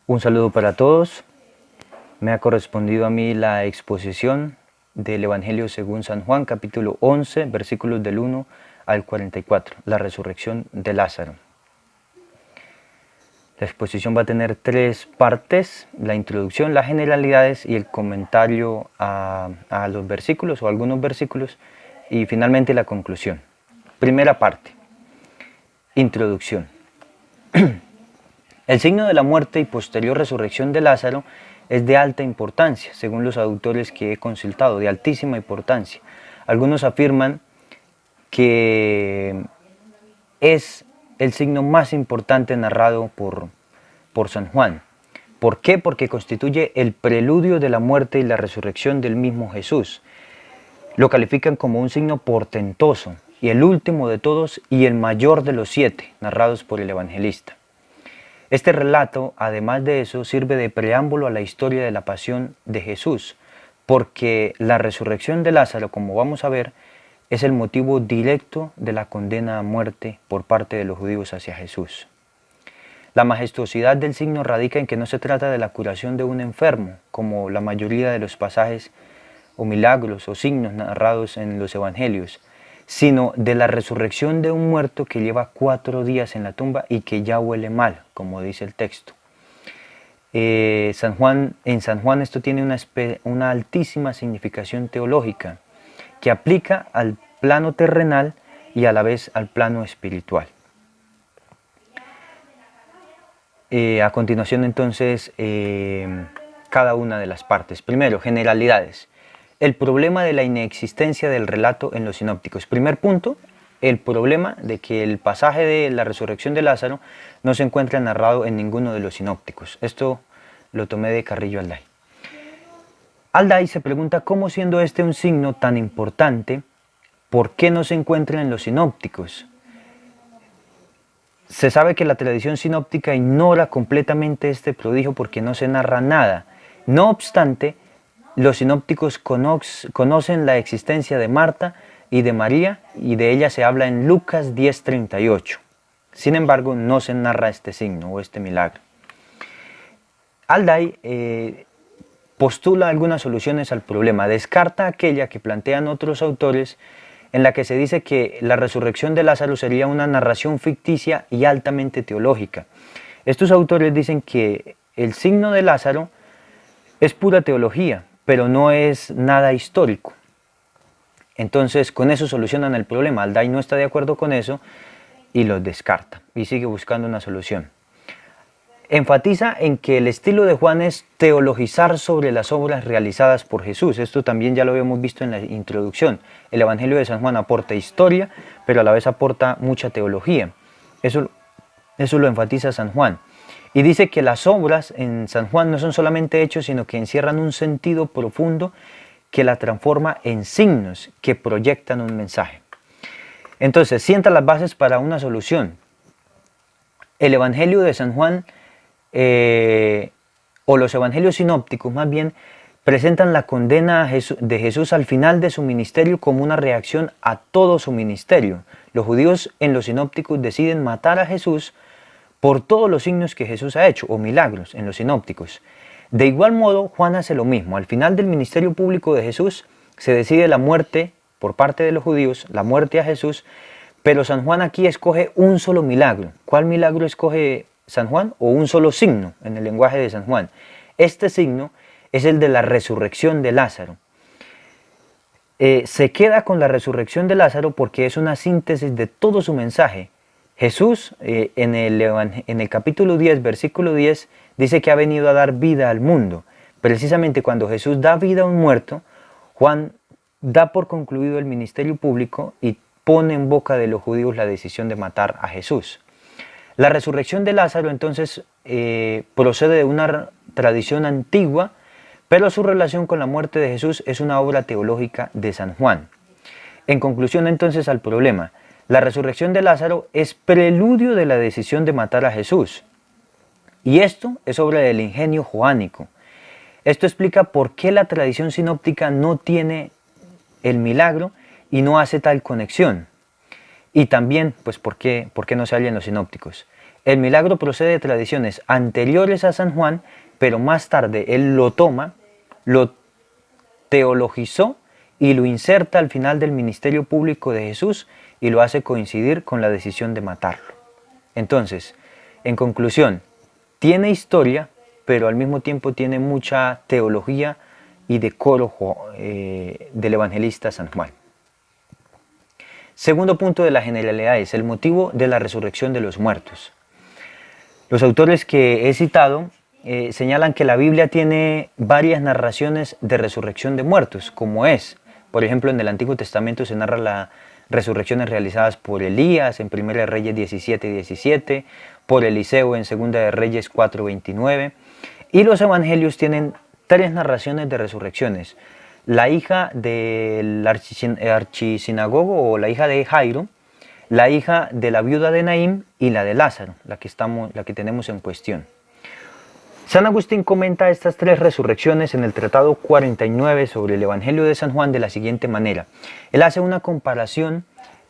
Un saludo para todos. Me ha correspondido a mí la exposición del Evangelio según San Juan, capítulo 11, versículos del 1 al 44, la resurrección de Lázaro. La exposición va a tener tres partes: la introducción, las generalidades y el comentario a los versículos o algunos versículos, y finalmente la conclusión. Primera parte, introducción. El signo de la muerte y posterior resurrección de Lázaro es de alta importancia, según los autores que he consultado, de altísima importancia. Algunos afirman que es el signo más importante narrado por San Juan. ¿Por qué? Porque constituye el preludio de la muerte y la resurrección del mismo Jesús. Lo califican como un signo portentoso, y el último de todos y el mayor de los 7 narrados por el evangelista. Este relato, además de eso, sirve de preámbulo a la historia de la pasión de Jesús, porque la resurrección de Lázaro, como vamos a ver, es el motivo directo de la condena a muerte por parte de los judíos hacia Jesús. La majestuosidad del signo radica en que no se trata de la curación de un enfermo, como la mayoría de los pasajes o milagros o signos narrados en los evangelios, sino de la resurrección de un muerto que lleva 4 días en la tumba y que ya huele mal, como dice el texto. En San Juan esto tiene una altísima significación teológica que aplica al plano terrenal y a la vez al plano espiritual. A continuación entonces cada una de las partes. Primero, generalidades. El problema de la inexistencia del relato en los sinópticos. Primer punto, el problema de que el pasaje de la resurrección de Lázaro no se encuentra narrado en ninguno de los sinópticos. Esto lo tomé de Carrillo Alday. Alday se pregunta cómo, siendo este un signo tan importante, ¿por qué no se encuentra en los sinópticos? Se sabe que la tradición sinóptica ignora completamente este prodigio porque no se narra nada. No obstante, los sinópticos conocen la existencia de Marta y de María, y de ella se habla en Lucas 10:38. Sin embargo, no se narra este signo o este milagro. Alday postula algunas soluciones al problema. Descarta aquella que plantean otros autores, en la que se dice que la resurrección de Lázaro sería una narración ficticia y altamente teológica. Estos autores dicen que el signo de Lázaro es pura teología, pero no es nada histórico. Entonces, con eso solucionan el problema. Alday no está de acuerdo con eso y los descarta y sigue buscando una solución. Enfatiza en que el estilo de Juan es teologizar sobre las obras realizadas por Jesús. Esto también ya lo habíamos visto en la introducción. El Evangelio de San Juan aporta historia, pero a la vez aporta mucha teología. Eso lo enfatiza San Juan. Y dice que las obras en San Juan no son solamente hechos, sino que encierran un sentido profundo que la transforma en signos que proyectan un mensaje. Entonces, sienta las bases para una solución. El Evangelio de San Juan, o los evangelios sinópticos más bien, presentan la condena de Jesús al final de su ministerio como una reacción a todo su ministerio. Los judíos en los sinópticos deciden matar a Jesús por todos los signos que Jesús ha hecho, o milagros en los sinópticos. De igual modo, Juan hace lo mismo. Al final del ministerio público de Jesús se decide la muerte por parte de los judíos, la muerte a Jesús, pero San Juan aquí escoge un solo milagro. ¿Cuál milagro escoge San Juan? O un solo signo en el lenguaje de San Juan. Este signo es el de la resurrección de Lázaro. Se queda con la resurrección de Lázaro porque es una síntesis de todo su mensaje. Jesús, en el capítulo 10, versículo 10, dice que ha venido a dar vida al mundo. Precisamente cuando Jesús da vida a un muerto, Juan da por concluido el ministerio público y pone en boca de los judíos la decisión de matar a Jesús. La resurrección de Lázaro entonces procede de una tradición antigua, pero su relación con la muerte de Jesús es una obra teológica de San Juan. En conclusión entonces al problema, la resurrección de Lázaro es preludio de la decisión de matar a Jesús. Y esto es obra del ingenio joánico. Esto explica por qué la tradición sinóptica no tiene el milagro y no hace tal conexión. Y también, pues, por qué no se halla en los sinópticos. El milagro procede de tradiciones anteriores a San Juan, pero más tarde él lo toma, lo teologizó y lo inserta al final del ministerio público de Jesús y lo hace coincidir con la decisión de matarlo. Entonces, en conclusión, tiene historia, pero al mismo tiempo tiene mucha teología y decoro del evangelista San Juan. Segundo punto de la generalidad es el motivo de la resurrección de los muertos. Los autores que he citado señalan que la Biblia tiene varias narraciones de resurrección de muertos, como es, por ejemplo, en el Antiguo Testamento se narra las resurrecciones realizadas por Elías en 1 Reyes 17:17, por Eliseo en 2 Reyes 4:29, y los evangelios tienen tres narraciones de resurrecciones. La hija del archisinagogo o la hija de Jairo, la hija de la viuda de Naín y la de Lázaro, la que tenemos en cuestión. San Agustín comenta estas tres resurrecciones en el Tratado 49 sobre el Evangelio de San Juan de la siguiente manera. Él hace una comparación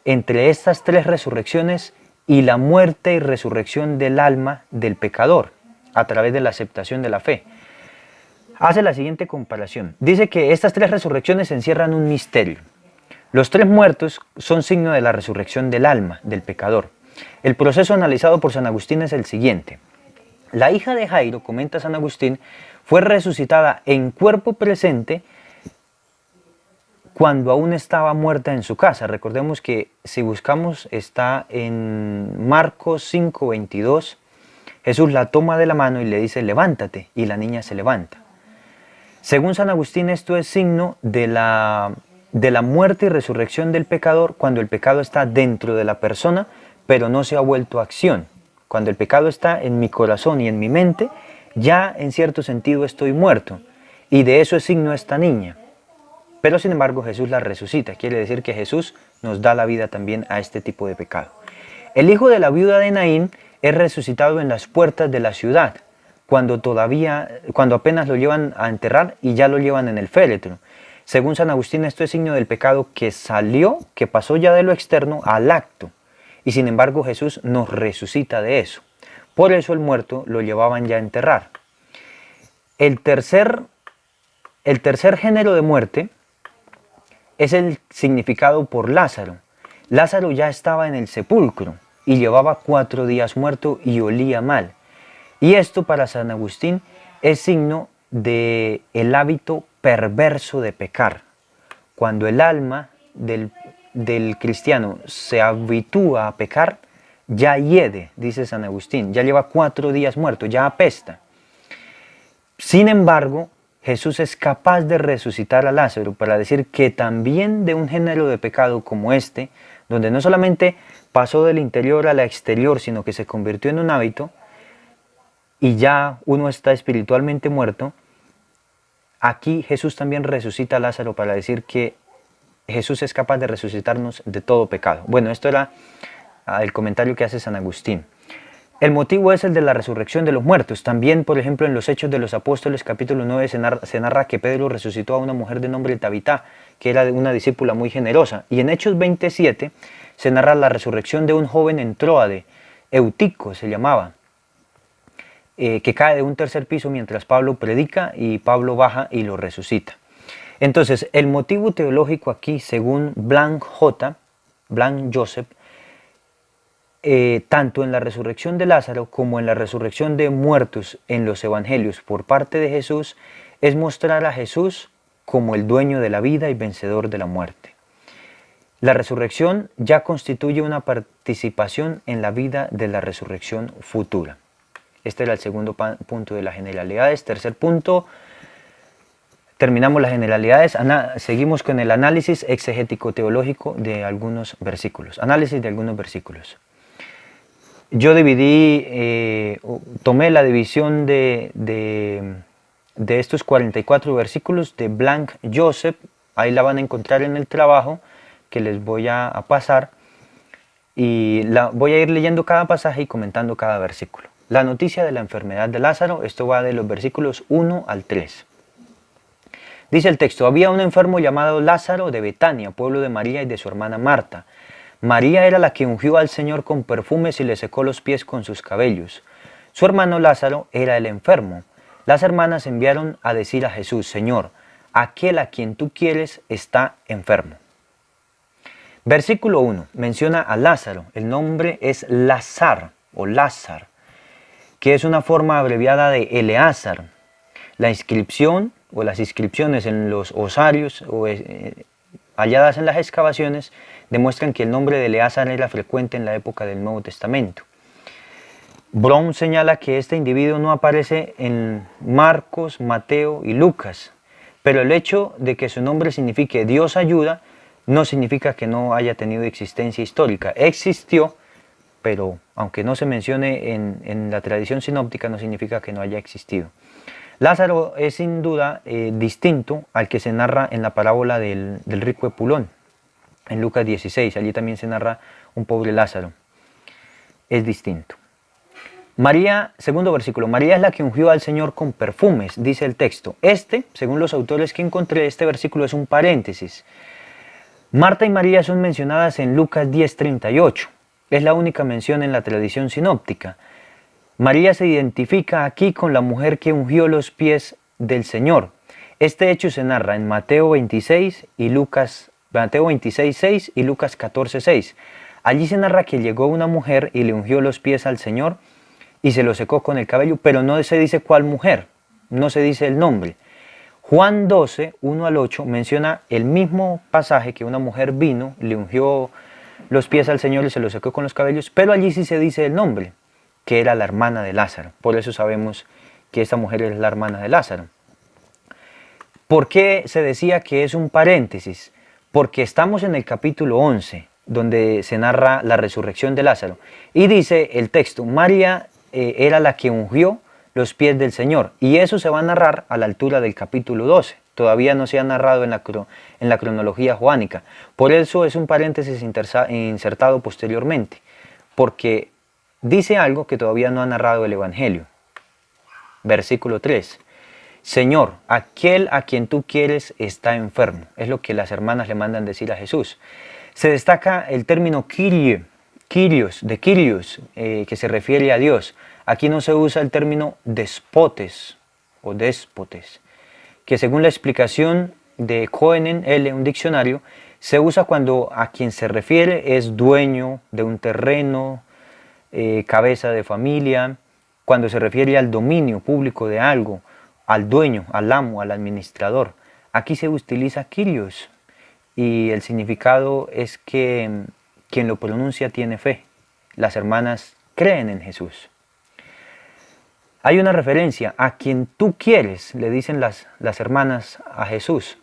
entre estas tres resurrecciones y la muerte y resurrección del alma del pecador a través de la aceptación de la fe. Hace la siguiente comparación. Dice que estas tres resurrecciones encierran un misterio. Los tres muertos son signo de la resurrección del alma del pecador. El proceso analizado por San Agustín es el siguiente. La hija de Jairo, comenta San Agustín, fue resucitada en cuerpo presente cuando aún estaba muerta en su casa. Recordemos que si buscamos está en Marcos 5:22. Jesús la toma de la mano y le dice levántate, y la niña se levanta. Según San Agustín, esto es signo de la muerte y resurrección del pecador cuando el pecado está dentro de la persona, pero no se ha vuelto a acción. Cuando el pecado está en mi corazón y en mi mente, ya en cierto sentido estoy muerto. Y de eso es signo esta niña. Pero sin embargo Jesús la resucita. Quiere decir que Jesús nos da la vida también a este tipo de pecado. El hijo de la viuda de Naín es resucitado en las puertas de la ciudad, cuando apenas lo llevan a enterrar y ya lo llevan en el féretro. Según San Agustín, esto es signo del pecado que pasó ya de lo externo al acto. Y sin embargo Jesús nos resucita de eso. Por eso el muerto lo llevaban ya a enterrar. El tercer género de muerte es el significado por Lázaro. Lázaro ya estaba en el sepulcro y llevaba 4 días muerto y olía mal. Y esto para San Agustín es signo del hábito perverso de pecar. Cuando el alma del cristiano se habitúa a pecar, ya hiede, dice San Agustín, ya lleva 4 días muerto, ya apesta. Sin embargo, Jesús es capaz de resucitar a Lázaro para decir que también de un género de pecado como este, donde no solamente pasó del interior al exterior, sino que se convirtió en un hábito y ya uno está espiritualmente muerto, aquí Jesús también resucita a Lázaro para decir que Jesús es capaz de resucitarnos de todo pecado. Bueno, esto era el comentario que hace San Agustín. El motivo es el de la resurrección de los muertos. También, por ejemplo, en los Hechos de los Apóstoles, capítulo 9, se narra que Pedro resucitó a una mujer de nombre Tabitá, que era una discípula muy generosa. Y en Hechos 27 se narra la resurrección de un joven en Tróade, Eutico se llamaba, que cae de un tercer piso mientras Pablo predica y Pablo baja y lo resucita. Entonces, el motivo teológico aquí, según Blanc Joseph, tanto en la resurrección de Lázaro como en la resurrección de muertos en los evangelios por parte de Jesús, es mostrar a Jesús como el dueño de la vida y vencedor de la muerte. La resurrección ya constituye una participación en la vida de la resurrección futura. Este era el segundo punto de las generalidades. Tercer punto, terminamos las generalidades, seguimos con el análisis exegético-teológico de algunos versículos. Análisis de algunos versículos. Yo tomé la división de estos 44 versículos de Blanc Joseph, ahí la van a encontrar en el trabajo que les voy a pasar, y voy a ir leyendo cada pasaje y comentando cada versículo. La noticia de la enfermedad de Lázaro, esto va de los versículos 1 al 3. Dice el texto, había un enfermo llamado Lázaro de Betania, pueblo de María y de su hermana Marta. María era la que ungió al Señor con perfumes y le secó los pies con sus cabellos. Su hermano Lázaro era el enfermo. Las hermanas enviaron a decir a Jesús: Señor, aquel a quien tú quieres está enfermo. Versículo 1 menciona a Lázaro. El nombre es Lazar o Lázar, que es una forma abreviada de Eleazar. La inscripción o las inscripciones en los osarios halladas en las excavaciones demuestran que el nombre de Eleazar era frecuente en la época del Nuevo Testamento. Brown señala que este individuo no aparece en Marcos, Mateo y Lucas, pero el hecho de que su nombre signifique Dios ayuda no significa que no haya tenido existencia histórica. Existió, pero aunque no se mencione en la tradición sinóptica, no significa que no haya existido. Lázaro es sin duda distinto al que se narra en la parábola del rico Epulón, en Lucas 16. Allí también se narra un pobre Lázaro. Es distinto. María, segundo versículo, María es la que ungió al Señor con perfumes, dice el texto. Según los autores que encontré, este versículo es un paréntesis. Marta y María son mencionadas en Lucas 10:38. Es la única mención en la tradición sinóptica. María se identifica aquí con la mujer que ungió los pies del Señor. Este hecho se narra en Mateo 26:6 y Lucas 14:6. Allí se narra que llegó una mujer y le ungió los pies al Señor y se los secó con el cabello, pero no se dice cuál mujer, no se dice el nombre. Juan 12:1-8 menciona el mismo pasaje, que una mujer vino, le ungió los pies al Señor y se los secó con los cabellos, pero allí sí se dice el nombre, que era la hermana de Lázaro. Por eso sabemos que esta mujer es la hermana de Lázaro. ¿Por qué se decía que es un paréntesis? Porque estamos en el capítulo 11, donde se narra la resurrección de Lázaro. Y dice el texto, María era la que ungió los pies del Señor. Y eso se va a narrar a la altura del capítulo 12. Todavía no se ha narrado en la cronología joánica. Por eso es un paréntesis insertado posteriormente. Porque dice algo que todavía no ha narrado el Evangelio. Versículo 3. Señor, aquel a quien tú quieres está enfermo. Es lo que las hermanas le mandan decir a Jesús. Se destaca el término Kyrios, que se refiere a Dios. Aquí no se usa el término despotes o déspotes, que según la explicación de Cohen L., un diccionario, se usa cuando a quien se refiere es dueño de un terreno, cabeza de familia, cuando se refiere al dominio público de algo, al dueño, al amo, al administrador. Aquí se utiliza Kyrios y el significado es que quien lo pronuncia tiene fe. Las hermanas creen en Jesús. Hay una referencia, a quien tú quieres, le dicen las hermanas a Jesús.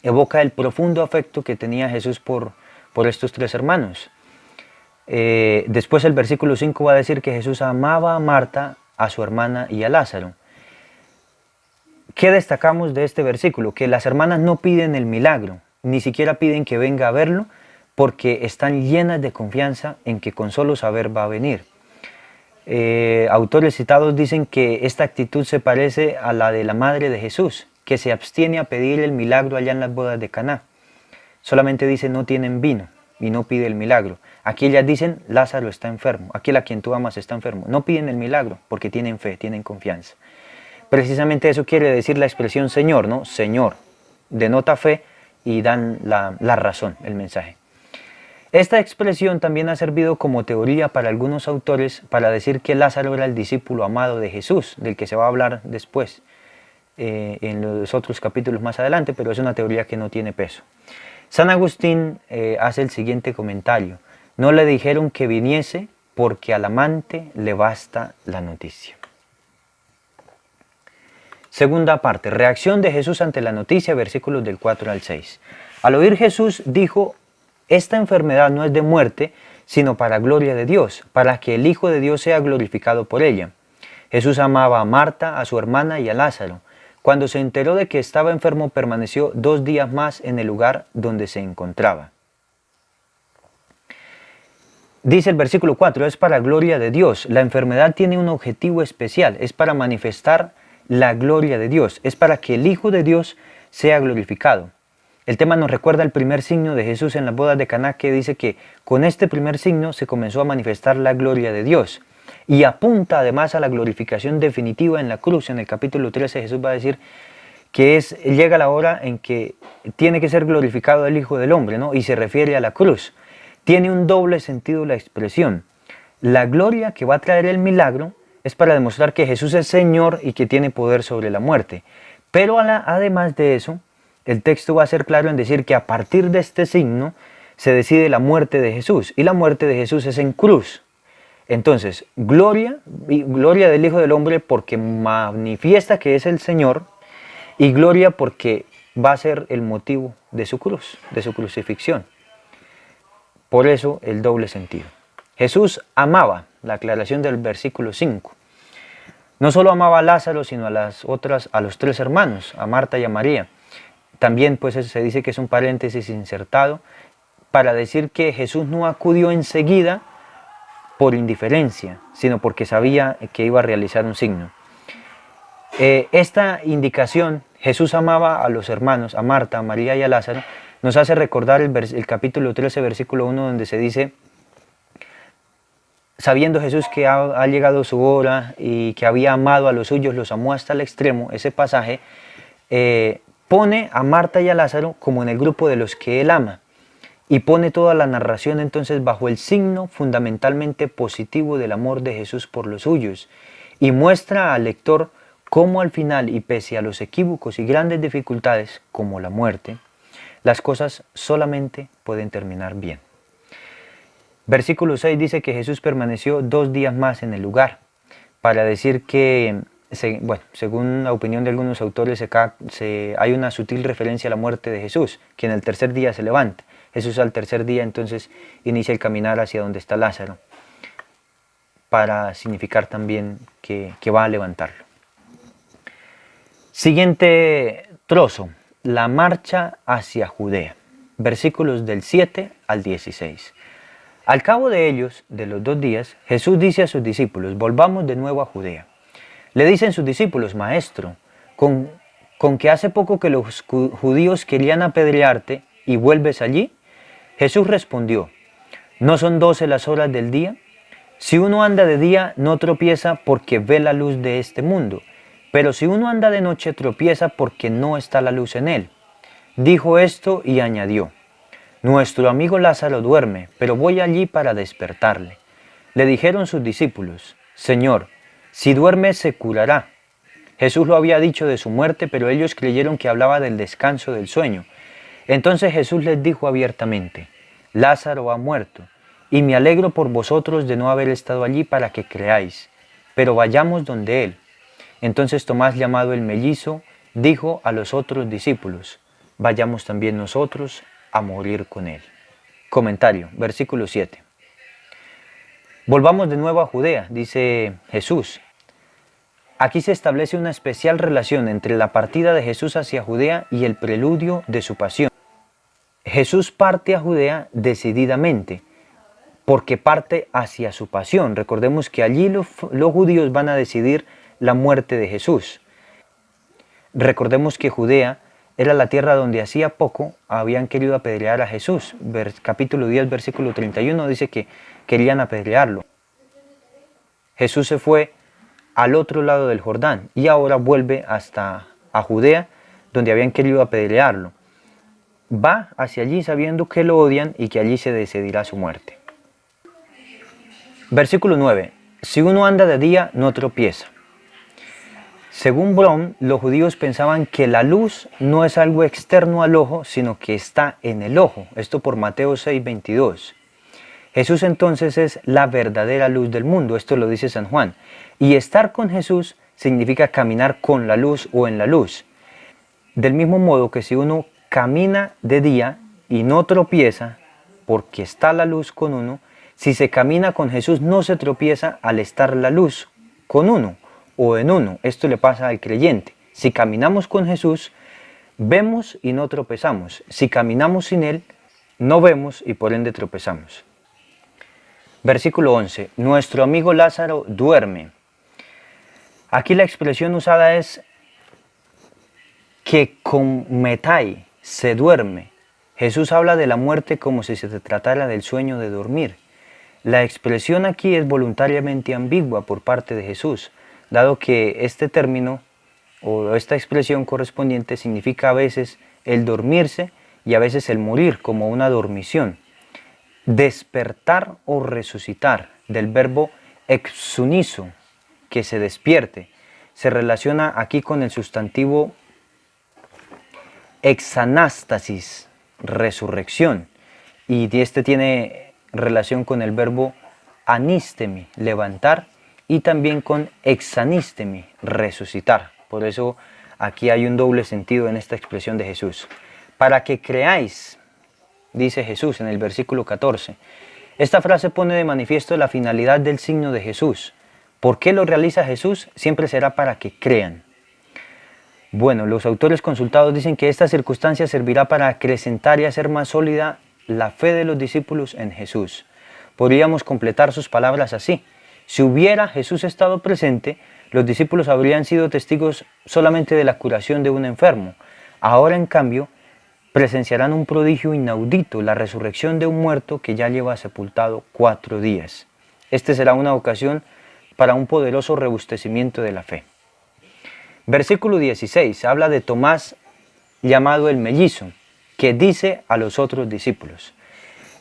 Evoca el profundo afecto que tenía Jesús por estos tres hermanos. Después el versículo 5 va a decir que Jesús amaba a Marta, a su hermana y a Lázaro. ¿Qué destacamos de este versículo? Que las hermanas no piden el milagro, ni siquiera piden que venga a verlo, porque están llenas de confianza en que con solo saber va a venir. Autores citados dicen que esta actitud se parece a la de la madre de Jesús, que se abstiene a pedir el milagro allá en las bodas de Caná. Solamente dice no tienen vino y no pide el milagro. Aquí ellas dicen Lázaro está enfermo, aquel a quien tú amas está enfermo. No piden el milagro porque tienen fe, tienen confianza. Precisamente eso quiere decir la expresión Señor, ¿no? Señor, denota fe y dan la razón, el mensaje. Esta expresión también ha servido como teoría para algunos autores para decir que Lázaro era el discípulo amado de Jesús, del que se va a hablar después en los otros capítulos más adelante, pero es una teoría que no tiene peso. San Agustín hace el siguiente comentario: no le dijeron que viniese porque al amante le basta la noticia. Segunda parte, reacción de Jesús ante la noticia, versículos del 4 al 6. Al oír Jesús dijo: esta enfermedad no es de muerte, sino para gloria de Dios, para que el Hijo de Dios sea glorificado por ella. Jesús amaba a Marta, a su hermana y a Lázaro. Cuando se enteró de que estaba enfermo, permaneció 2 días más en el lugar donde se encontraba. Dice el versículo 4, es para gloria de Dios. La enfermedad tiene un objetivo especial, es para manifestar la gloria de Dios, es para que el Hijo de Dios sea glorificado. El tema nos recuerda el primer signo de Jesús en las bodas de Caná, que dice que con este primer signo se comenzó a manifestar la gloria de Dios. Y apunta además a la glorificación definitiva en la cruz. En el capítulo 13 Jesús va a decir que llega la hora en que tiene que ser glorificado el Hijo del Hombre, ¿no? Y se refiere a la cruz. Tiene un doble sentido la expresión. La gloria que va a traer el milagro es para demostrar que Jesús es Señor y que tiene poder sobre la muerte. Pero además de eso, el texto va a ser claro en decir que a partir de este signo se decide la muerte de Jesús. Y la muerte de Jesús es en cruz. Entonces, gloria del Hijo del Hombre porque manifiesta que es el Señor, y gloria porque va a ser el motivo de su cruz, de su crucifixión. Por eso el doble sentido. Jesús amaba, la aclaración del versículo 5. No solo amaba a Lázaro, sino a los 3 hermanos, a Marta y a María. También pues se dice que es un paréntesis insertado para decir que Jesús no acudió enseguida por indiferencia, sino porque sabía que iba a realizar un signo. Esta indicación, Jesús amaba a los hermanos, a Marta, a María y a Lázaro, nos hace recordar el capítulo 13, versículo 1, donde se dice: sabiendo Jesús que ha llegado su hora y que había amado a los suyos, los amó hasta el extremo. Ese pasaje pone a Marta y a Lázaro como en el grupo de los que él ama, y pone toda la narración entonces bajo el signo fundamentalmente positivo del amor de Jesús por los suyos, y muestra al lector cómo al final, y pese a los equívocos y grandes dificultades como la muerte, las cosas solamente pueden terminar bien. Versículo 6 dice que Jesús permaneció 2 días más en el lugar, para decir que, según la opinión de algunos autores, hay una sutil referencia a la muerte de Jesús, que en el tercer día se levanta. Jesús al tercer día entonces inicia el caminar hacia donde está Lázaro, para significar también que va a levantarlo. Siguiente trozo, la marcha hacia Judea, versículos del 7 al 16. Al cabo de ellos, de los 2 días, Jesús dice a sus discípulos: volvamos de nuevo a Judea. Le dicen sus discípulos: Maestro, con que hace poco que los judíos querían apedrearte y vuelves allí. Jesús respondió: ¿no son 12 las horas del día? Si uno anda de día, no tropieza porque ve la luz de este mundo. Pero si uno anda de noche, tropieza porque no está la luz en él. Dijo esto y añadió: nuestro amigo Lázaro duerme, pero voy allí para despertarle. Le dijeron sus discípulos: Señor, si duerme se curará. Jesús lo había dicho de su muerte, pero ellos creyeron que hablaba del descanso del sueño. Entonces Jesús les dijo abiertamente: Lázaro ha muerto, y me alegro por vosotros de no haber estado allí para que creáis, pero vayamos donde él. Entonces Tomás, llamado el mellizo, dijo a los otros discípulos: vayamos también nosotros a morir con él. Comentario, versículo 7. Volvamos de nuevo a Judea, dice Jesús. Aquí se establece una especial relación entre la partida de Jesús hacia Judea y el preludio de su pasión. Jesús parte a Judea decididamente, porque parte hacia su pasión. Recordemos que allí los judíos van a decidir la muerte de Jesús. Recordemos que Judea era la tierra donde hacía poco habían querido apedrear a Jesús. Capítulo 10, versículo 31 dice que querían apedrearlo. Jesús se fue al otro lado del Jordán y ahora vuelve hasta a Judea, donde habían querido apedrearlo. Va hacia allí sabiendo que lo odian y que allí se decidirá su muerte. Versículo 9. Si uno anda de día, no tropieza. Según Brown, los judíos pensaban que la luz no es algo externo al ojo, sino que está en el ojo. Esto por Mateo 6, 22. Jesús entonces es la verdadera luz del mundo. Esto lo dice San Juan. Y estar con Jesús significa caminar con la luz o en la luz. Del mismo modo que si uno camina de día y no tropieza, porque está la luz con uno, si se camina con Jesús no se tropieza al estar la luz con uno o en uno. Esto le pasa al creyente. Si caminamos con Jesús, vemos y no tropezamos. Si caminamos sin Él, no vemos y por ende tropezamos. Versículo 11. Nuestro amigo Lázaro duerme. Aquí la expresión usada es que con metai, se duerme. Jesús habla de la muerte como si se tratara del sueño de dormir. La expresión aquí es voluntariamente ambigua por parte de Jesús, dado que este término o esta expresión correspondiente significa a veces el dormirse y a veces el morir, como una dormición. Despertar o resucitar, del verbo exunizo, que se despierte, se relaciona aquí con el sustantivo exanástasis, resurrección, y este tiene relación con el verbo anístemi, levantar, y también con exanístemi, resucitar. Por eso aquí hay un doble sentido en esta expresión de Jesús. Para que creáis, dice Jesús en el versículo 14. Esta frase pone de manifiesto la finalidad del signo de Jesús. ¿Por qué lo realiza Jesús? Siempre será para que crean. Bueno, los autores consultados dicen que esta circunstancia servirá para acrecentar y hacer más sólida la fe de los discípulos en Jesús. Podríamos completar sus palabras así. Si hubiera Jesús estado presente, los discípulos habrían sido testigos solamente de la curación de un enfermo. Ahora, en cambio, presenciarán un prodigio inaudito, la resurrección de un muerto que ya lleva sepultado 4 días. Este será una ocasión para un poderoso robustecimiento de la fe. Versículo 16 habla de Tomás, llamado el mellizo, que dice a los otros discípulos.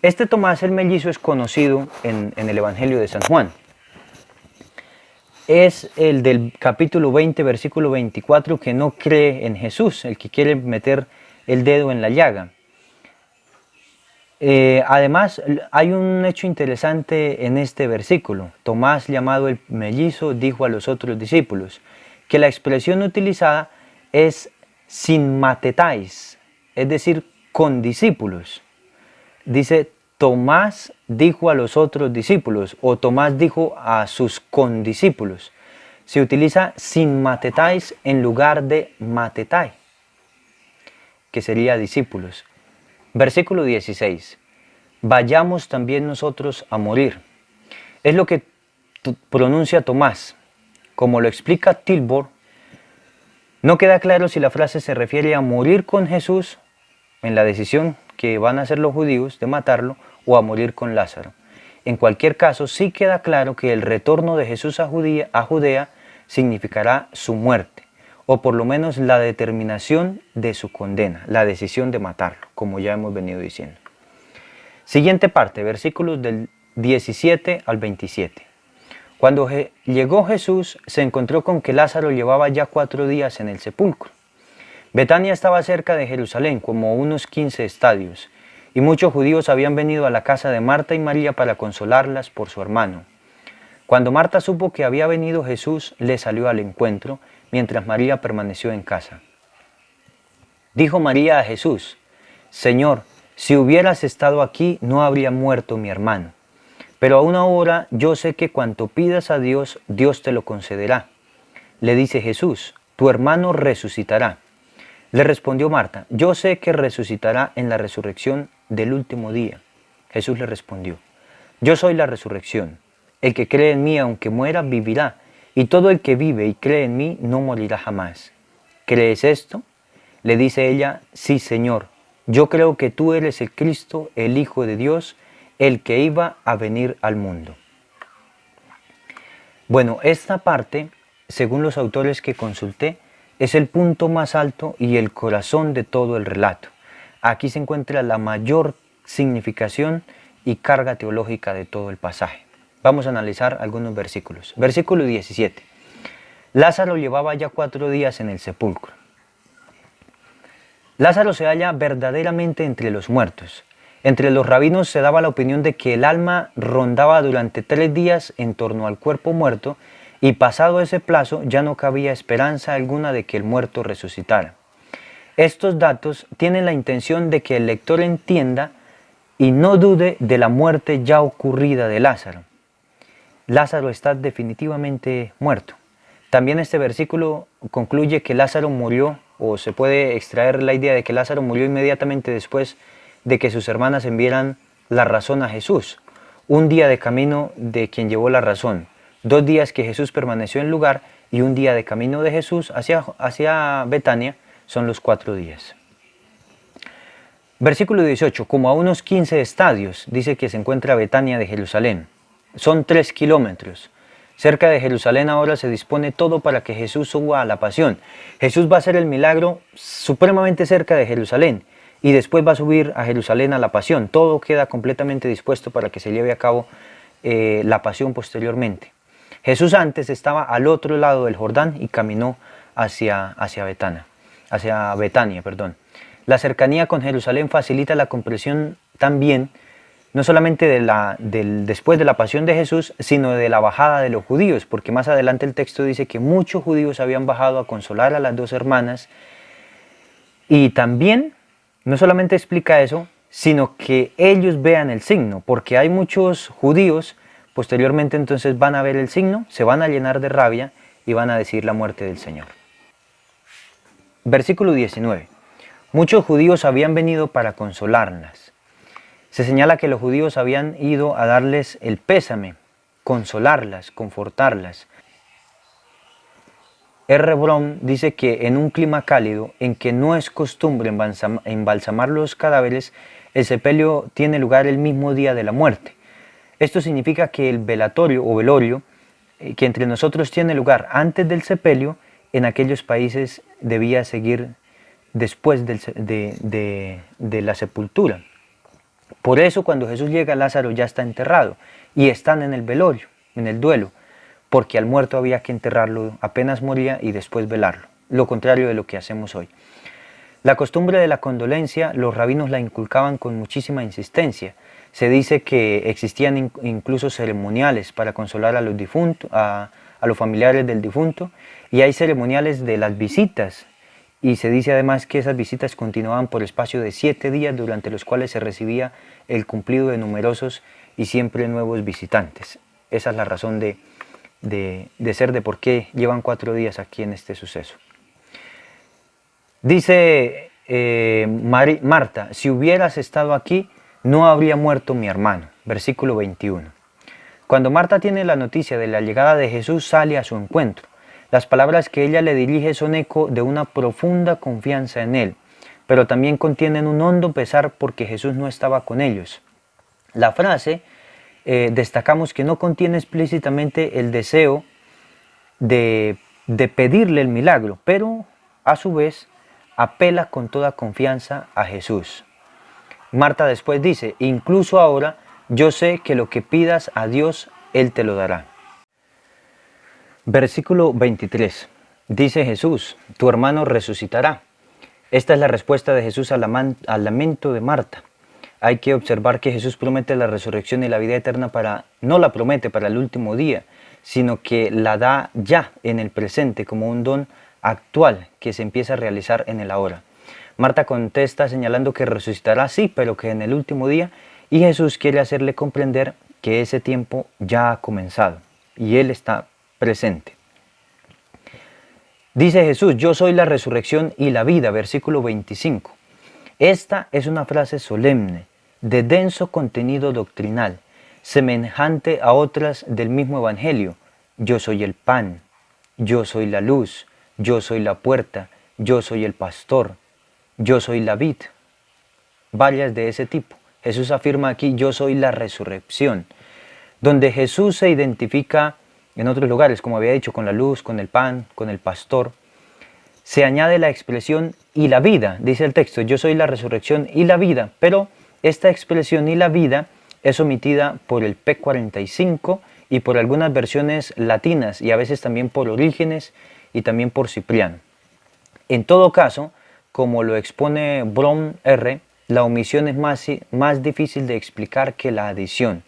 Este Tomás el mellizo es conocido en el Evangelio de San Juan. Es el del capítulo 20, versículo 24, que no cree en Jesús, el que quiere meter el dedo en la llaga. Además, hay un hecho interesante en este versículo. Tomás, llamado el mellizo, dijo a los otros discípulos que la expresión utilizada es sin matetais, es decir, con discípulos. Dice, Tomás dijo a los otros discípulos, o Tomás dijo a sus condiscípulos. Se utiliza sin matetais en lugar de matetai, que sería discípulos. Versículo 16. Vayamos también nosotros a morir. Es lo que pronuncia Tomás. Como lo explica Tilburg, no queda claro si la frase se refiere a morir con Jesús en la decisión que van a hacer los judíos de matarlo o a morir con Lázaro. En cualquier caso, sí queda claro que el retorno de Jesús a Judea significará su muerte, o por lo menos la determinación de su condena, la decisión de matarlo, como ya hemos venido diciendo. Siguiente parte, versículos del 17 al 27. Cuando llegó Jesús, se encontró con que Lázaro llevaba ya 4 días en el sepulcro. Betania estaba cerca de Jerusalén, como unos 15 estadios, y muchos judíos habían venido a la casa de Marta y María para consolarlas por su hermano. Cuando Marta supo que había venido Jesús, le salió al encuentro, mientras María permaneció en casa. Dijo María a Jesús, Señor, si hubieras estado aquí, no habría muerto mi hermano. Pero aún ahora yo sé que cuanto pidas a Dios, Dios te lo concederá. Le dice Jesús, tu hermano resucitará. Le respondió Marta, yo sé que resucitará en la resurrección del último día. Jesús le respondió, yo soy la resurrección. El que cree en mí, aunque muera, vivirá. Y todo el que vive y cree en mí, no morirá jamás. ¿Crees esto? Le dice ella, sí, Señor. Yo creo que tú eres el Cristo, el Hijo de Dios, el que iba a venir al mundo. Bueno, esta parte, según los autores que consulté, es el punto más alto y el corazón de todo el relato. Aquí se encuentra la mayor significación y carga teológica de todo el pasaje. Vamos a analizar algunos versículos. Versículo 17. Lázaro llevaba ya 4 días en el sepulcro. Lázaro se halla verdaderamente entre los muertos. Entre los rabinos se daba la opinión de que el alma rondaba durante 3 días en torno al cuerpo muerto y pasado ese plazo ya no cabía esperanza alguna de que el muerto resucitara. Estos datos tienen la intención de que el lector entienda y no dude de la muerte ya ocurrida de Lázaro. Lázaro está definitivamente muerto. También este versículo concluye que Lázaro murió, o se puede extraer la idea de que Lázaro murió inmediatamente después de que sus hermanas enviaran la razón a Jesús. 1 día de camino de quien llevó la razón, 2 días que Jesús permaneció en lugar y 1 día de camino de Jesús hacia Betania son los 4 días. Versículo 18, como a unos 15 estadios, dice que se encuentra Betania de Jerusalén. Son 3 kilómetros. Cerca de Jerusalén ahora se dispone todo para que Jesús suba a la pasión. Jesús va a hacer el milagro supremamente cerca de Jerusalén y después va a subir a Jerusalén a la pasión. Todo queda completamente dispuesto para que se lleve a cabo la pasión posteriormente. Jesús antes estaba al otro lado del Jordán y caminó hacia Betania. La cercanía con Jerusalén facilita la comprensión también, no solamente después de la pasión de Jesús, sino de la bajada de los judíos, porque más adelante el texto dice que muchos judíos habían bajado a consolar a las dos hermanas, y también, no solamente explica eso, sino que ellos vean el signo, porque hay muchos judíos, posteriormente entonces van a ver el signo, se van a llenar de rabia y van a decir la muerte del Señor. Versículo 19. Muchos judíos habían venido para consolarlas. Se señala que los judíos habían ido a darles el pésame, consolarlas, confortarlas. R. Brown dice que en un clima cálido, en que no es costumbre embalsamar los cadáveres, el sepelio tiene lugar el mismo día de la muerte. Esto significa que el velatorio o velorio que entre nosotros tiene lugar antes del sepelio, en aquellos países debía seguir después de la sepultura. Por eso cuando Jesús llega, Lázaro ya está enterrado y están en el velorio, en el duelo, porque al muerto había que enterrarlo apenas moría y después velarlo, lo contrario de lo que hacemos hoy. La costumbre de la condolencia, los rabinos la inculcaban con muchísima insistencia. Se dice que existían incluso ceremoniales para consolar a los difuntos, a los familiares del difunto, y hay ceremoniales de las visitas, y se dice además que esas visitas continuaban por espacio de 7 días, durante los cuales se recibía el cumplido de numerosos y siempre nuevos visitantes. Esa es la razón de ser de por qué llevan 4 días aquí en este suceso. Dice Marta, si hubieras estado aquí, no habría muerto mi hermano. Versículo 21. Cuando Marta tiene la noticia de la llegada de Jesús, sale a su encuentro. Las palabras que ella le dirige son eco de una profunda confianza en él, pero también contienen un hondo pesar porque Jesús no estaba con ellos. La frase, destacamos que no contiene explícitamente el deseo de pedirle el milagro, pero a su vez apela con toda confianza a Jesús. Marta después dice, incluso ahora yo sé que lo que pidas a Dios, Él te lo dará. Versículo 23. Dice Jesús, tu hermano resucitará. Esta es la respuesta de Jesús al lamento de Marta. Hay que observar que Jesús promete la resurrección y la vida eterna no la promete para el último día, sino que la da ya en el presente como un don actual que se empieza a realizar en el ahora. Marta contesta señalando que resucitará sí, pero que en el último día, y Jesús quiere hacerle comprender que ese tiempo ya ha comenzado y Él está presente. Dice Jesús, yo soy la resurrección y la vida, versículo 25. Esta es una frase solemne, de denso contenido doctrinal, semejante a otras del mismo Evangelio. Yo soy el pan, yo soy la luz, yo soy la puerta, yo soy el pastor, yo soy la vid. Varias de ese tipo. Jesús afirma aquí, yo soy la resurrección. Donde Jesús se identifica en otros lugares, como había dicho, con la luz, con el pan, con el pastor, se añade la expresión y la vida. Dice el texto, yo soy la resurrección y la vida, pero esta expresión y la vida es omitida por el P45 y por algunas versiones latinas y a veces también por Orígenes y también por Cipriano. En todo caso, como lo expone Brown R., la omisión es más difícil de explicar que la adición,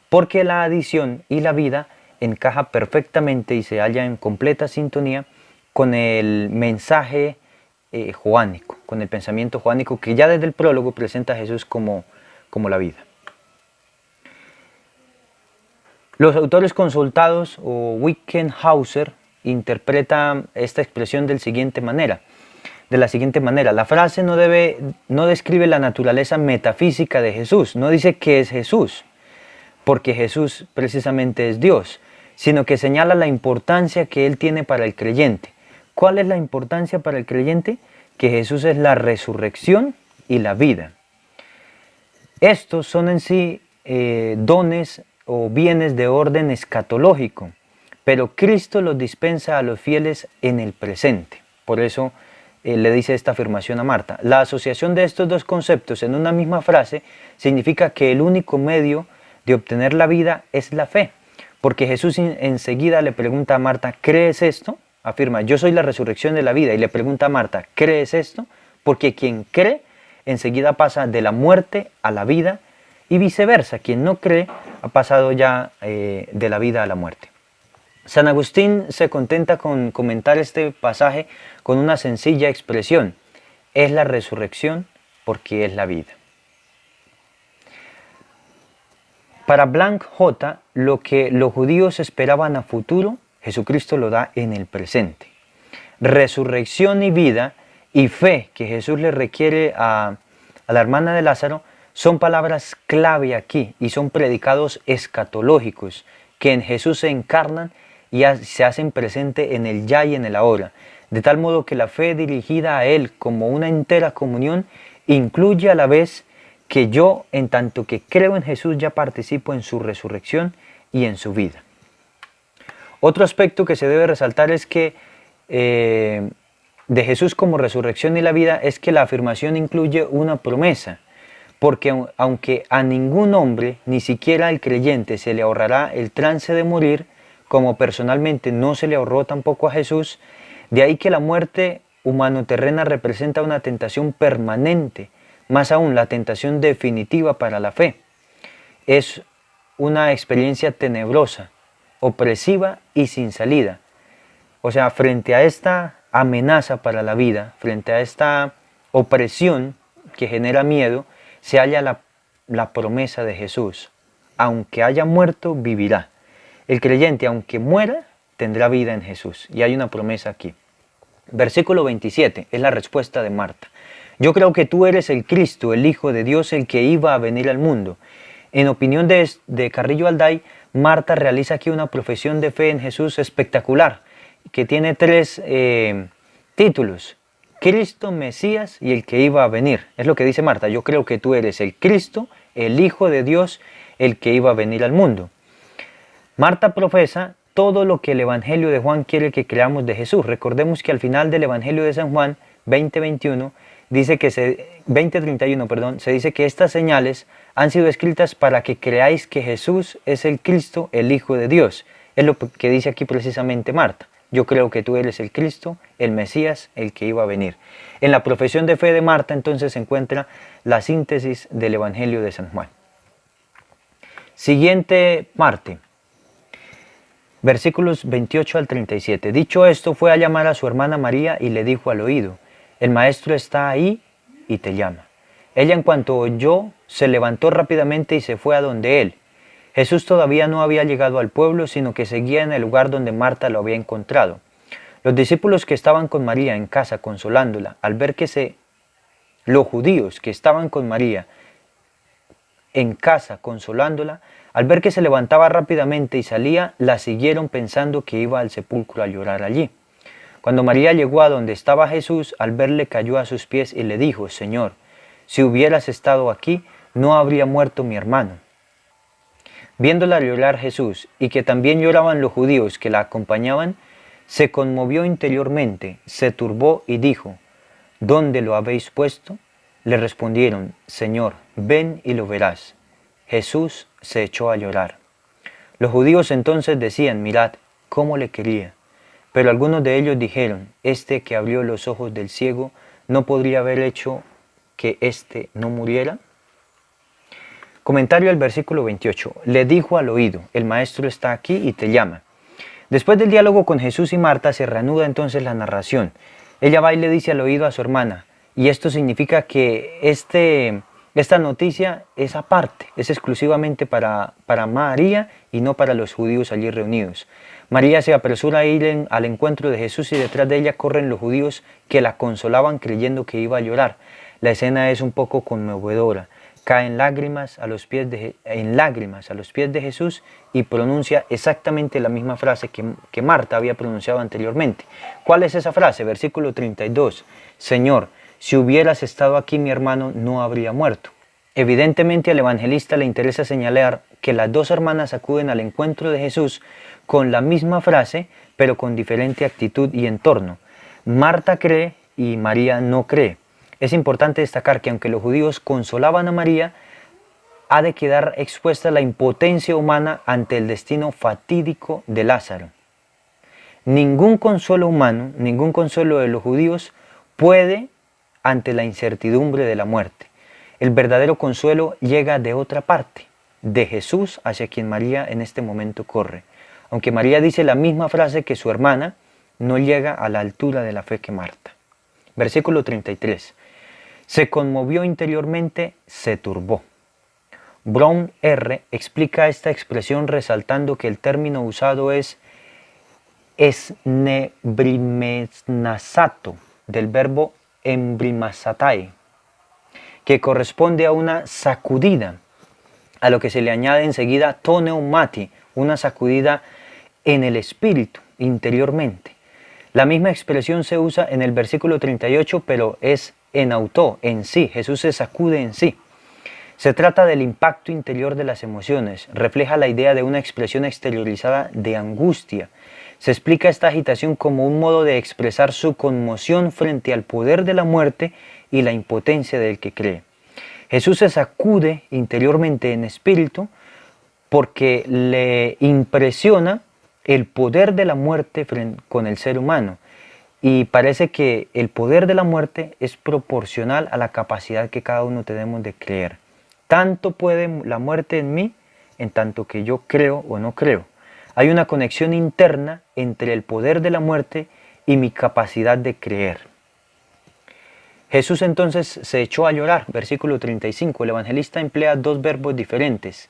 porque la adición y la vida encaja perfectamente y se halla en completa sintonía con el mensaje joánico, con el pensamiento joánico que ya desde el prólogo presenta a Jesús como la vida. Los autores consultados o Wickenhauser interpretan esta expresión de la siguiente manera. La frase no describe la naturaleza metafísica de Jesús, no dice que es Jesús, porque Jesús precisamente es Dios, sino que señala la importancia que Él tiene para el creyente. ¿Cuál es la importancia para el creyente? Que Jesús es la resurrección y la vida. Estos son en sí dones o bienes de orden escatológico, pero Cristo los dispensa a los fieles en el presente. Por eso le dice esta afirmación a Marta. La asociación de estos dos conceptos en una misma frase significa que el único medio de obtener la vida es la fe, porque Jesús enseguida le pregunta a Marta, ¿crees esto? Afirma, yo soy la resurrección de la vida, y le pregunta a Marta, ¿crees esto? Porque quien cree enseguida pasa de la muerte a la vida, y viceversa, quien no cree ha pasado ya de la vida a la muerte. San Agustín se contenta con comentar este pasaje con una sencilla expresión: es la resurrección porque es la vida. Para Blanc J, lo que los judíos esperaban a futuro, Jesucristo lo da en el presente. Resurrección y vida y fe que Jesús le requiere a la hermana de Lázaro son palabras clave aquí y son predicados escatológicos que en Jesús se encarnan y se hacen presente en el ya y en el ahora, de tal modo que la fe dirigida a Él como una entera comunión incluye a la vez que yo, en tanto que creo en Jesús, ya participo en su resurrección y en su vida. Otro aspecto que se debe resaltar es que de Jesús como resurrección y la vida es que la afirmación incluye una promesa, porque aunque a ningún hombre, ni siquiera al creyente, se le ahorrará el trance de morir, como personalmente no se le ahorró tampoco a Jesús, de ahí que la muerte humano-terrena representa una tentación permanente, más aún la tentación definitiva para la fe. Es una experiencia tenebrosa, opresiva y sin salida. O sea, frente a esta amenaza para la vida, frente a esta opresión que genera miedo, se halla la promesa de Jesús. Aunque haya muerto, vivirá. El creyente, aunque muera, tendrá vida en Jesús. Y hay una promesa aquí. Versículo 27 es la respuesta de Marta. Yo creo que tú eres el Cristo, el Hijo de Dios, el que iba a venir al mundo. En opinión de Carrillo Alday, Marta realiza aquí una profesión de fe en Jesús espectacular, que tiene tres títulos: Cristo, Mesías y el que iba a venir. Es lo que dice Marta: yo creo que tú eres el Cristo, el Hijo de Dios, el que iba a venir al mundo. Marta profesa todo lo que el Evangelio de Juan quiere que creamos de Jesús. Recordemos que al final del Evangelio de San Juan 20:31 dice que 20:31, perdón, se dice que estas señales han sido escritas para que creáis que Jesús es el Cristo, el Hijo de Dios. Es lo que dice aquí precisamente Marta. Yo creo que tú eres el Cristo, el Mesías, el que iba a venir. En la profesión de fe de Marta entonces se encuentra la síntesis del Evangelio de San Juan. Siguiente parte. Versículos 28 al 37. Dicho esto, fue a llamar a su hermana María y le dijo al oído: el maestro está ahí y te llama. Ella, en cuanto oyó, se levantó rápidamente y se fue a donde él. Jesús todavía no había llegado al pueblo, sino que seguía en el lugar donde Marta lo había encontrado. Los discípulos que estaban con María en casa consolándola, al ver que los judíos que estaban con María en casa consolándola, al ver que se levantaba rápidamente y salía, la siguieron pensando que iba al sepulcro a llorar allí. Cuando María llegó a donde estaba Jesús, al verle cayó a sus pies y le dijo: Señor, si hubieras estado aquí, no habría muerto mi hermano. Viéndola llorar Jesús, y que también lloraban los judíos que la acompañaban, se conmovió interiormente, se turbó y dijo: ¿Dónde lo habéis puesto? Le respondieron: Señor, ven y lo verás. Jesús se echó a llorar. Los judíos entonces decían: mirad cómo le quería. Pero algunos de ellos dijeron: este que abrió los ojos del ciego, ¿no podría haber hecho que éste no muriera? Comentario al versículo 28. Le dijo al oído: el maestro está aquí y te llama. Después del diálogo con Jesús y Marta se reanuda entonces la narración. Ella va y le dice al oído a su hermana, y esto significa que esta noticia es aparte, es exclusivamente para María y no para los judíos allí reunidos. María se apresura a ir al encuentro de Jesús y detrás de ella corren los judíos que la consolaban creyendo que iba a llorar. La escena es un poco conmovedora. Cae en lágrimas a los pies de Jesús y pronuncia exactamente la misma frase que Marta había pronunciado anteriormente. ¿Cuál es esa frase? Versículo 32. Señor, si hubieras estado aquí, mi hermano no habría muerto. Evidentemente al evangelista le interesa señalar que las dos hermanas acuden al encuentro de Jesús con la misma frase, pero con diferente actitud y entorno. Marta cree y María no cree. Es importante destacar que aunque los judíos consolaban a María, ha de quedar expuesta la impotencia humana ante el destino fatídico de Lázaro. Ningún consuelo humano, ningún consuelo de los judíos puede ante la incertidumbre de la muerte. El verdadero consuelo llega de otra parte, de Jesús hacia quien María en este momento corre. Aunque María dice la misma frase que su hermana, no llega a la altura de la fe que Marta. Versículo 33. Se conmovió interiormente, se turbó. Brown R. explica esta expresión resaltando que el término usado es esnebrimenasato, del verbo embrimasatai, que corresponde a una sacudida, a lo que se le añade enseguida toneumati, una sacudida en el espíritu, interiormente. La misma expresión se usa en el versículo 38, pero es en auto, en sí. Jesús se sacude en sí. Se trata del impacto interior de las emociones, refleja la idea de una expresión exteriorizada de angustia. Se explica esta agitación como un modo de expresar su conmoción frente al poder de la muerte y la impotencia del que cree. Jesús se sacude interiormente en espíritu porque le impresiona el poder de la muerte con el ser humano. Y parece que el poder de la muerte es proporcional a la capacidad que cada uno tenemos de creer. Tanto puede la muerte en mí, en tanto que yo creo o no creo. Hay una conexión interna entre el poder de la muerte y mi capacidad de creer. Jesús entonces se echó a llorar, versículo 35. El evangelista emplea dos verbos diferentes.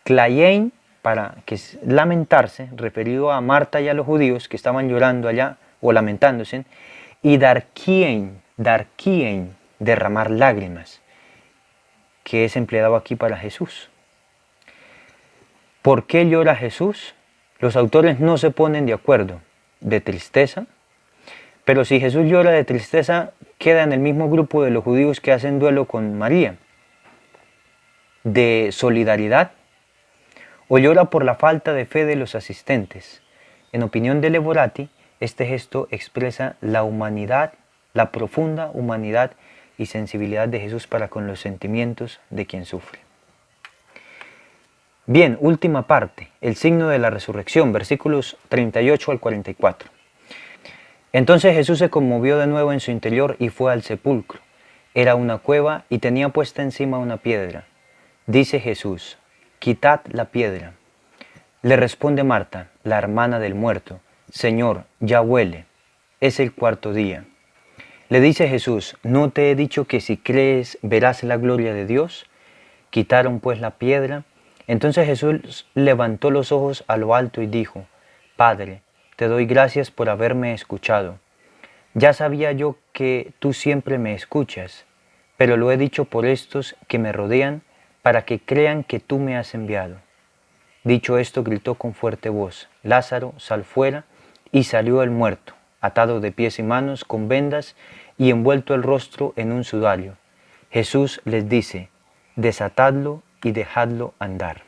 Klayein, para que es lamentarse, referido a Marta y a los judíos que estaban llorando allá o lamentándose, y darkien, derramar lágrimas, que es empleado aquí para Jesús. ¿Por qué llora Jesús? Los autores no se ponen de acuerdo. ¿De tristeza? Pero si Jesús llora de tristeza, queda en el mismo grupo de los judíos que hacen duelo con María. ¿De solidaridad? ¿O llora por la falta de fe de los asistentes? En opinión de Levorati, este gesto expresa la humanidad, la profunda humanidad y sensibilidad de Jesús para con los sentimientos de quien sufre. Bien, última parte, el signo de la resurrección, versículos 38 al 44. Entonces Jesús se conmovió de nuevo en su interior y fue al sepulcro. Era una cueva y tenía puesta encima una piedra. Dice Jesús: quitad la piedra. Le responde Marta, la hermana del muerto: Señor, ya huele, es el cuarto día. Le dice Jesús: ¿no te he dicho que si crees verás la gloria de Dios? Quitaron pues la piedra. Entonces Jesús levantó los ojos a lo alto y dijo: Padre, te doy gracias por haberme escuchado. Ya sabía yo que tú siempre me escuchas, pero lo he dicho por estos que me rodean, para que crean que tú me has enviado. Dicho esto, gritó con fuerte voz: Lázaro, sal fuera. Y salió el muerto, atado de pies y manos con vendas y envuelto el rostro en un sudario. Jesús les dice: desatadlo y dejadlo andar.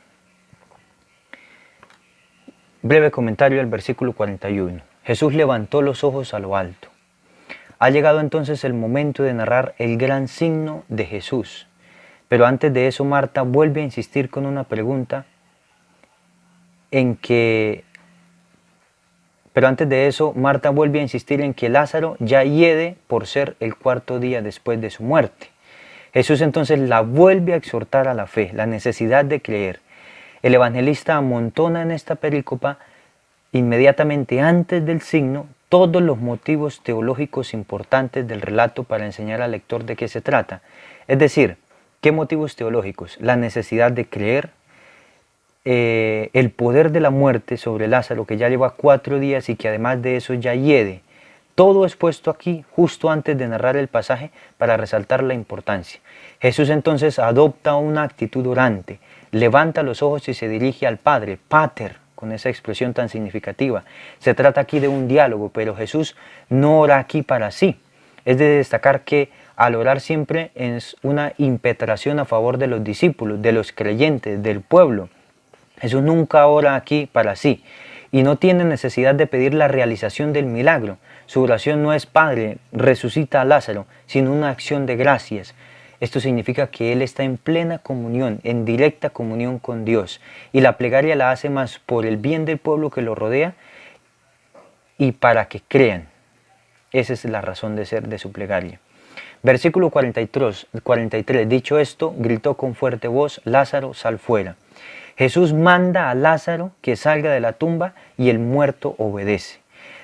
Breve comentario del versículo 41. Jesús levantó los ojos a lo alto. Ha llegado entonces el momento de narrar el gran signo de Jesús. Pero antes de eso, Marta vuelve a insistir con una pregunta en que Lázaro ya hiede por ser el cuarto día después de su muerte. Jesús entonces la vuelve a exhortar a la fe, la necesidad de creer. El evangelista amontona en esta perícopa, inmediatamente antes del signo, todos los motivos teológicos importantes del relato para enseñar al lector de qué se trata. Es decir, ¿qué motivos teológicos? La necesidad de creer, el poder de la muerte sobre Lázaro, que ya lleva 4 días y que además de eso ya hiede. Todo es puesto aquí justo antes de narrar el pasaje para resaltar la importancia. Jesús entonces adopta una actitud orante, levanta los ojos y se dirige al Padre, Pater, con esa expresión tan significativa. Se trata aquí de un diálogo, pero Jesús no ora aquí para sí. Es de destacar que al orar siempre es una impetración a favor de los discípulos, de los creyentes, del pueblo. Jesús nunca ora aquí para sí y no tiene necesidad de pedir la realización del milagro. Su oración no es Padre, resucita a Lázaro, sino una acción de gracias. Esto significa que Él está en plena comunión, en directa comunión con Dios, y la plegaria la hace más por el bien del pueblo que lo rodea y para que crean. Esa es la razón de ser de su plegaria. Versículo 43, dicho esto, gritó con fuerte voz, Lázaro, sal fuera. Jesús manda a Lázaro que salga de la tumba y el muerto obedece.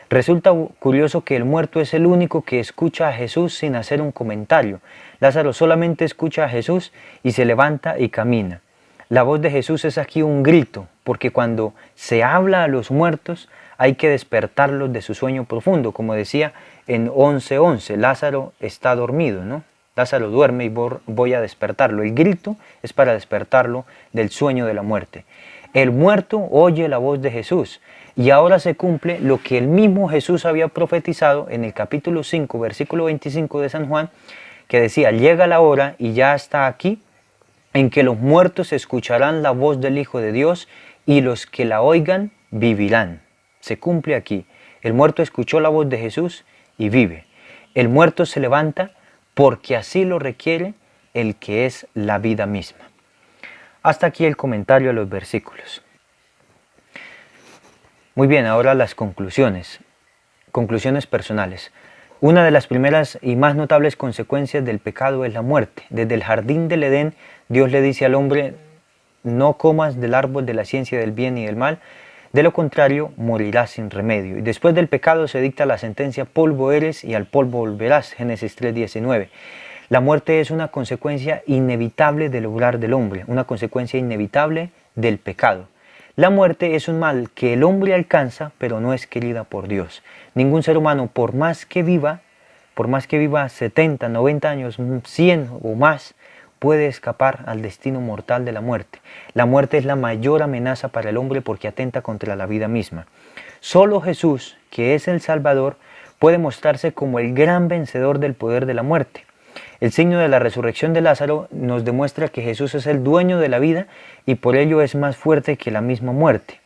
Resulta curioso que el muerto es el único que escucha a Jesús sin hacer un comentario. Lázaro solamente escucha a Jesús y se levanta y camina. La voz de Jesús es aquí un grito, porque cuando se habla a los muertos hay que despertarlos de su sueño profundo. Como decía en 11:11, Lázaro está dormido, ¿no? Lázaro duerme y voy a despertarlo. El grito es para despertarlo del sueño de la muerte. El muerto oye la voz de Jesús y ahora se cumple lo que el mismo Jesús había profetizado en el capítulo 5, versículo 25 de San Juan, que decía, llega la hora y ya está aquí, en que los muertos escucharán la voz del Hijo de Dios y los que la oigan vivirán. Se cumple aquí. El muerto escuchó la voz de Jesús y vive. El muerto se levanta porque así lo requiere el que es la vida misma. Hasta aquí el comentario a los versículos. Muy bien, ahora las conclusiones. Conclusiones personales. Una de las primeras y más notables consecuencias del pecado es la muerte. Desde el jardín del Edén, Dios le dice al hombre, no comas del árbol de la ciencia del bien y del mal, de lo contrario morirás sin remedio. Y después del pecado se dicta la sentencia, polvo eres y al polvo volverás, Génesis 3:19. La muerte es una consecuencia inevitable del obrar del hombre, una consecuencia inevitable del pecado. La muerte es un mal que el hombre alcanza, pero no es querida por Dios. Ningún ser humano, por más que viva 70, 90 años, 100 o más, puede escapar al destino mortal de la muerte. La muerte es la mayor amenaza para el hombre porque atenta contra la vida misma. Solo Jesús, que es el Salvador, puede mostrarse como el gran vencedor del poder de la muerte. El signo de la resurrección de Lázaro nos demuestra que Jesús es el dueño de la vida y por ello es más fuerte que la misma muerte.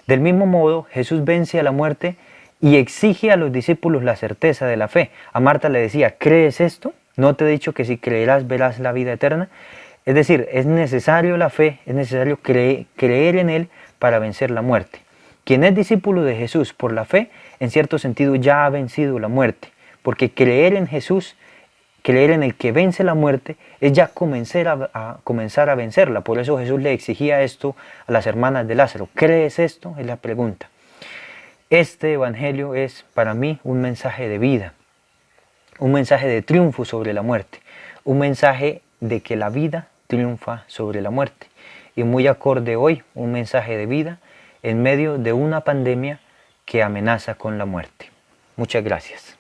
Del mismo modo, Jesús vence a la muerte y exige a los discípulos la certeza de la fe. A Marta le decía, ¿crees esto? ¿No te he dicho que si creerás verás la vida eterna? Es decir, es necesario la fe, es necesario creer en Él para vencer la muerte. Quien es discípulo de Jesús por la fe, en cierto sentido ya ha vencido la muerte, porque creer en Jesús, creer en el que vence la muerte, es ya comenzar a vencerla. Por eso Jesús le exigía esto a las hermanas de Lázaro. ¿Crees esto? Es la pregunta. Este evangelio es para mí un mensaje de vida, un mensaje de triunfo sobre la muerte, un mensaje de que la vida triunfa sobre la muerte. Y muy acorde hoy, un mensaje de vida en medio de una pandemia que amenaza con la muerte. Muchas gracias.